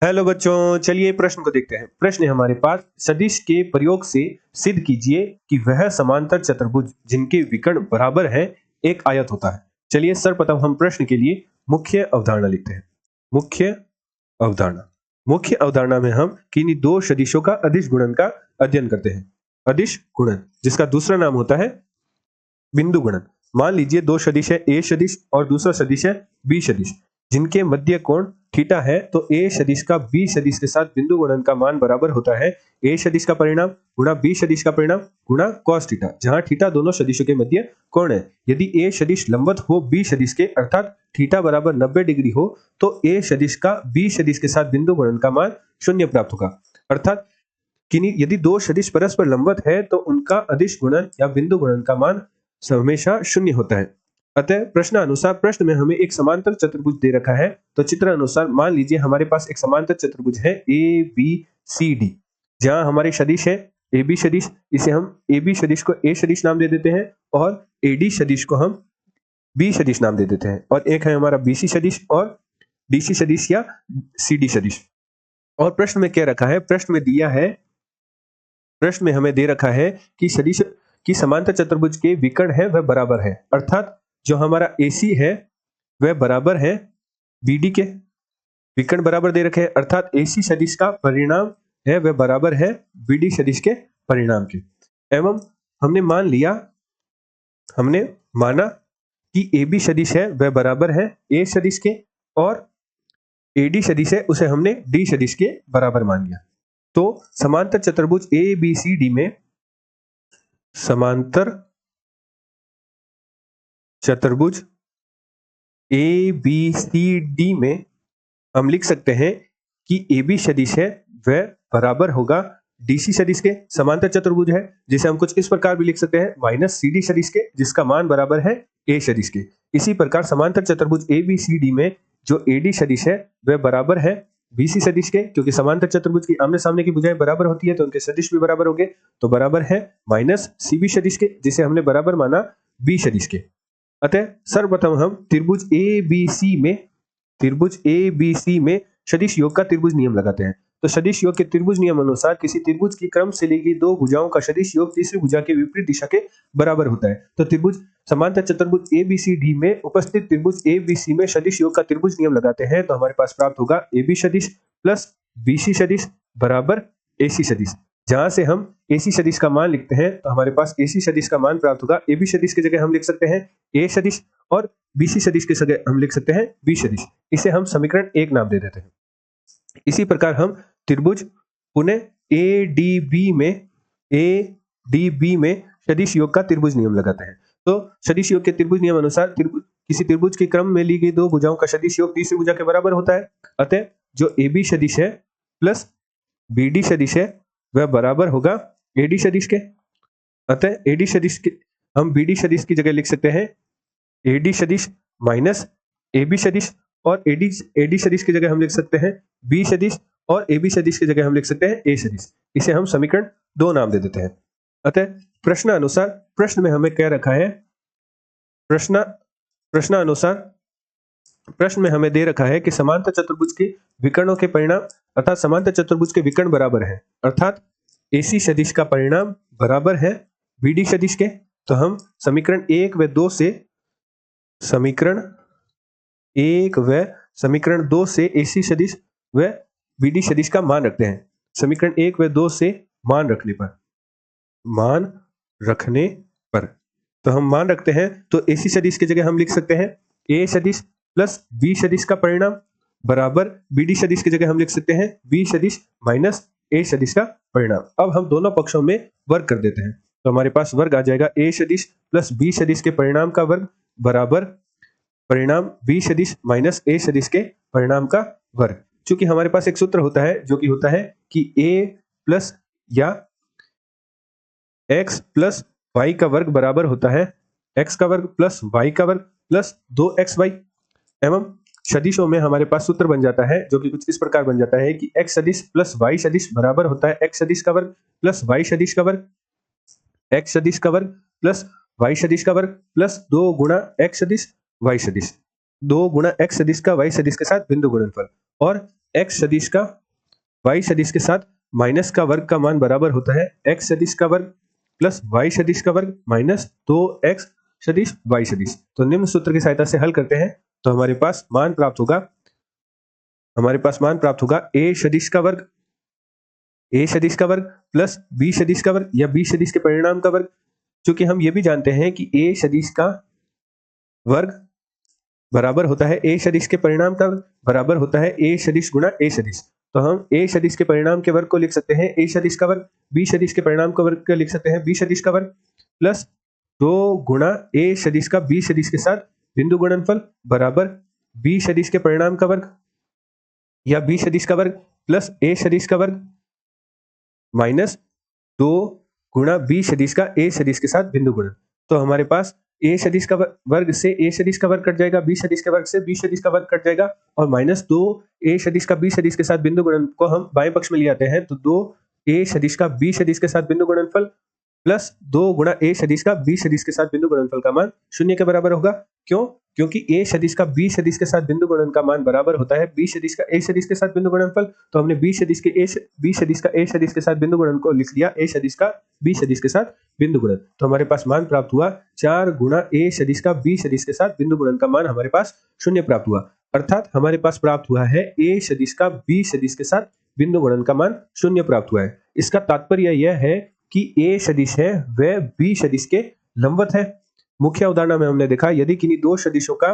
Hello बच्चों, चलिए प्रश्न को देखते हैं। प्रश्न है हमारे पास, सदिश के प्रयोग से सिद्ध कीजिए कि वह समांतर चतुर्भुज जिनके विकर्ण बराबर हैं एक आयत होता है। चलिए सर्वप्रथम हम प्रश्न के लिए मुख्य अवधारणा लिखते हैं। मुख्य अवधारणा में हम किन्हीं दो सदिशों का अदिश गुणन का अध्ययन करते हैं। अदिश गुणन जिसका दूसरा नाम होता है बिंदु गुणन। मान लीजिए दो सदिश है, ए सदिश और दूसरा सदिश है बी सदिश, जिनके मध्य कोण थीटा है, तो ए सदिश का बी सदिश के साथ बिंदु गुणन का मान बराबर होता है ए सदिश का परिणाम गुणा बी सदिश का परिणाम गुणा cos थीटा, जहां थीटा दोनों सदिशों के मध्य कोण है। यदि ए सदिश लंबवत हो बी सदिश के, अर्थात थीटा बराबर 90 डिग्री हो, तो ए सदिश का बी सदिश के साथ बिंदु गुणन का मान शून्य प्राप्त होगा। अर्थात यदि दो सदिश परस्पर लंबवत है तो उनका अदिश गुणन या बिंदु गुणन का मान हमेशा शून्य होता है। अतः प्रश्न अनुसार प्रश्न में हमें एक समांतर चतुर्भुज दे रखा है, तो चित्र अनुसार मान लीजिए हमारे पास एक समांतर चतुर्भुज है ए बी सी डी, जहां हमारे सदिश है ए बी सदिश, इसे हम ए बी सदिश को ए सदिश नाम दे देते हैं और ए डी सदिश को हम बी सदिश नाम दे देते हैं, और एक है हमारा बी सी सदिश और डी सी सदिश या सी डी सदिश। और प्रश्न में क्या रखा है, प्रश्न में हमें दे रखा है कि सदिश की समांतर चतुर्भुज के विकर्ण है वह बराबर है, अर्थात जो हमारा AC है वह बराबर है BD के। विकर्ण बराबर दे रखे हैं, अर्थात AC सदिश का परिणाम है वह बराबर है BD सदिश के परिणाम के। एवं हमने माना कि AB सदिश है वह बराबर है A सदिश के, और AD सदिश है उसे हमने D सदिश के बराबर मान लिया। तो समांतर चतुर्भुज ABCD में समांतर चतुर्भुज ABCD में हम लिख सकते हैं कि AB सदिश है वह बराबर होगा DC सदिश के। समांतर चतुर्भुज है जिसे हम कुछ इस प्रकार भी लिख सकते हैं माइनस CD सदिश के, जिसका मान बराबर है A सदिश के। इसी प्रकार समांतर चतुर्भुज ABCD में जो AD सदिश है वह बराबर है BC सदिश के, क्योंकि समांतर चतुर्भुज की आमने सामने की भुजाएं बराबर होती है तो उनके सदिश भी बराबर होंगे, तो बराबर है माइनस CB सदिश के, जिसे हमने बराबर माना B सदिश के। अतः सर्वप्रथम हम त्रिभुज ABC में सदिश योग का त्रिभुज नियम लगाते हैं। तो सदिश योग के त्रिभुज नियम अनुसार किसी त्रिभुज की क्रम से ली गई दो भुजाओं का सदिश योग तीसरी भुजा के विपरीत दिशा के बराबर होता है। तो त्रिभुज समांतर चतुर्भुज ABCD में उपस्थित त्रिभुज ABC में सदिश योग का त्रिभुज नियम लगाते हैं, तो हमारे पास प्राप्त होगा AB सदिश प्लस BC सदिश बराबर AC सदिश। जहां से हम AC सदिश का मान लिखते हैं तो हमारे पास AC सदिश का मान प्राप्त होगा। AB सदिश की जगह हम लिख सकते हैं A सदिश, और BC सदिश की जगह हम लिख सकते हैं B सदिश। इसे हम समीकरण 1 नाम दे देते हैं। इसी प्रकार हम त्रिभुज पुनः ADB में सदिश योग का त्रिभुज नियम लगाते हैं। तो सदिश योग के त्रिभुज नियम अनुसार किसी त्रिभुज के क्रम में ली गई दो भुजाओं का सदिश योग तीसरी भुजा के बराबर होता है। अतः जो AB सदिश है प्लस BD सदिश है वह बराबर होगा AD सदिश के। अतः AD सदिश के हम BD सदिश की जगह लिख सकते हैं AD सदिश माइनस AB सदिश, और AD सदिश की जगह हम लिख सकते हैं B सदिश, और AB सदिश की जगह हम लिख सकते हैं A सदिश। इसे हम समीकरण 2 नाम दे देते हैं। अतः प्रश्न अनुसार प्रश्न में हमें क्या रखा है, प्रश्न अनुसार प्रश्न में हमें दे रखा है कि समांतर चतुर्भुज के विकर्णों के परिणाम, अर्थात समांतर चतुर्भुज के विकर्ण बराबर है, अर्थात AC सदिश का परिणाम बराबर है BD सदिश के। तो हम समीकरण 1 व 2 से AC सदिश व BD सदिश का मान रखते हैं। समीकरण 1 व 2 से मान रखने पर तो हम मान रखते हैं, तो AC सदिश की जगह हम लिख सकते हैं A सदिश प्लस B सदिश का परिणाम बराबर BD सदिश की जगह हम लिख सकते हैं B सदिश माइनस A सदिश का परिणाम। अब हम दोनों पक्षों में वर्ग कर देते हैं, तो हमारे पास वर्ग आ जाएगा A सदिश प्लस B सदिश के परिणाम का वर्ग बराबर परिणाम B सदिश माइनस A सदिश के परिणाम का वर्ग। चूंकि हमारे पास एक सूत्र होता है जो कि होता है कि A प्लस या x प्लस y का वर्ग बराबर होता है x का वर्ग प्लस y का वर्ग प्लस 2xy। एवं सदिशों में हमारे पास सूत्र बन जाता है जो कि कुछ इस प्रकार बन जाता है कि x सदिश प्लस y सदिश बराबर होता है x सदिश का वर्ग प्लस y सदिश का वर्ग, x सदिश का वर्ग प्लस y सदिश का वर्ग प्लस 2 गुणा x सदिश y सदिश, 2 गुणा x सदिश का y सदिश के साथ बिंदु गुणनफल, और x सदिश का y सदिश के साथ माइनस का वर्ग का मान बराबर होता है x सदिश का वर्ग प्लस y सदिश का वर्ग माइनस 2x सदिश y सदिश। तो निम्न सूत्र की सहायता से हल करते हैं तो हमारे पास मान प्राप्त होगा a सदिश का वर्ग प्लस b सदिश का वर्ग या b सदिश के परिणाम का वर्ग, क्योंकि हम ये भी जानते हैं कि a सदिश का वर्ग बराबर होता है a सदिश के परिणाम का बराबर होता है a सदिश गुणा a सदिश। तो हम a सदिश के परिणाम के वर्ग को लिख सकते हैं a सदिश का वर्ग, b सदिश के परिणाम का वर्ग को लिख सकते हैं b सदिश का वर्ग प्लस 2 गुणा a सदिश का b सदिश के साथ बिंदु गुणनफल बराबर b सदिश के परिणाम का वर्ग या b सदिश का वर्ग प्लस a सदिश का वर्ग माइनस 2 गुणा b सदिश का a सदिश के साथ बिंदु गुणन। तो हमारे पास a सदिश का वर्ग से a सदिश का वर्ग कट जाएगा, b सदिश के वर्ग से b सदिश का वर्ग कट जाएगा और माइनस 2 a सदिश का b सदिश के साथ बिंदु गुणन को हम बाएं पक्ष में ले आते हैं तो 2 a सदिश का b सदिश के साथ बिंदु गुणनफल प्लस 2 गुणा a सदिश का b सदिश के साथ बिंदु गुणनफल का मान 0 के बराबर होगा। क्यों? क्योंकि a सदिश का b सदिश के साथ बिंदु गुणन का मान बराबर होता है b सदिश का a सदिश के साथ बिंदु गुणनफल। तो हमने b सदिश का a सदिश के साथ बिंदु गुणन को लिख लिया a सदिश का b सदिश के साथ बिंदु गुणन। तो हमारे पास मान प्राप्त हुआ 4 गुणा a सदिश का b सदिश के साथ बिंदु गुणन का मान हमारे पास 0 प्राप्त हुआ, अर्थात हमारे पास प्राप्त हुआ है a सदिश का b सदिश के साथ बिंदु गुणन का मान 0 प्राप्त हुआ है। इसका तात्पर्य यह है कि a सदिश है वह b सदिश के लंबवत है। मुख्य उदाहरण में हमने देखा यदि किन्हीं दो सदिशों का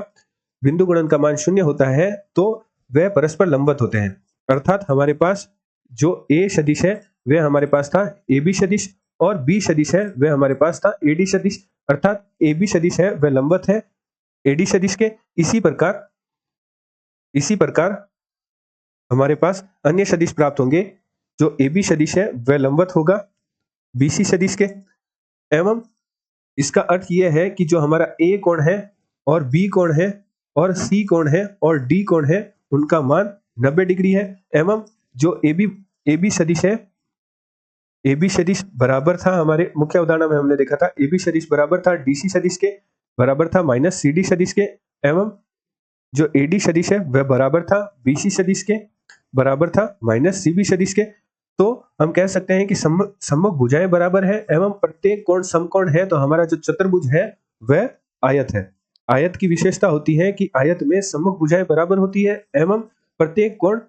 बिंदु गुणन का मान 0 होता है तो वह परस्पर लंबवत होते हैं, अर्थात हमारे पास जो a सदिश है वह हमारे पास था ab सदिश और b सदिश है वह हमारे पास था ad सदिश, अर्थात ab सदिश है वह लंबवत है ad सदिश के। इसी प्रकार हमारे पास अन्य सदिश प्राप्त होंगे। जो ab सदिश है वह लंबवत होगा bc सदिश के, एवं इसका अर्थ यह है कि जो हमारा a कोण है और b कोण है और c कोण है और d कोण है उनका मान 90 डिग्री है, एवं जो ab सदिश बराबर था, हमारे मुख्य उदाहरण में हमने देखा था ab सदिश बराबर था dc सदिश के बराबर था माइनस cd सदिश के, एवं जो ad सदिश है वह बराबर था bc सदिश के बराबर था माइनस cb सदिश के। तो हम कह सकते हैं कि सम्मुख भुजाएं बराबर है एवं प्रत्येक कोण समकोण है। तो हमारा जो चतुर्भुज है वह आयत है। आयत की विशेषता होती है कि आयत में सम्मुख भुजाएं बराबर होती है एवं प्रत्येक कोण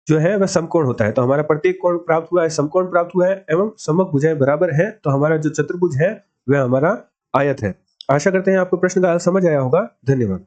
जो है वह समकोण होता है। तो हमारा प्रत्येक कोण प्राप्त हुआ है, समकोण प्राप्त हुआ है एवं सम्मुख भुजाएं बराबर है, तो हमारा जो चतुर्भुज है वह हमारा आयत है। आशा करते हैं आपको प्रश्न का समझ आया होगा। धन्यवाद।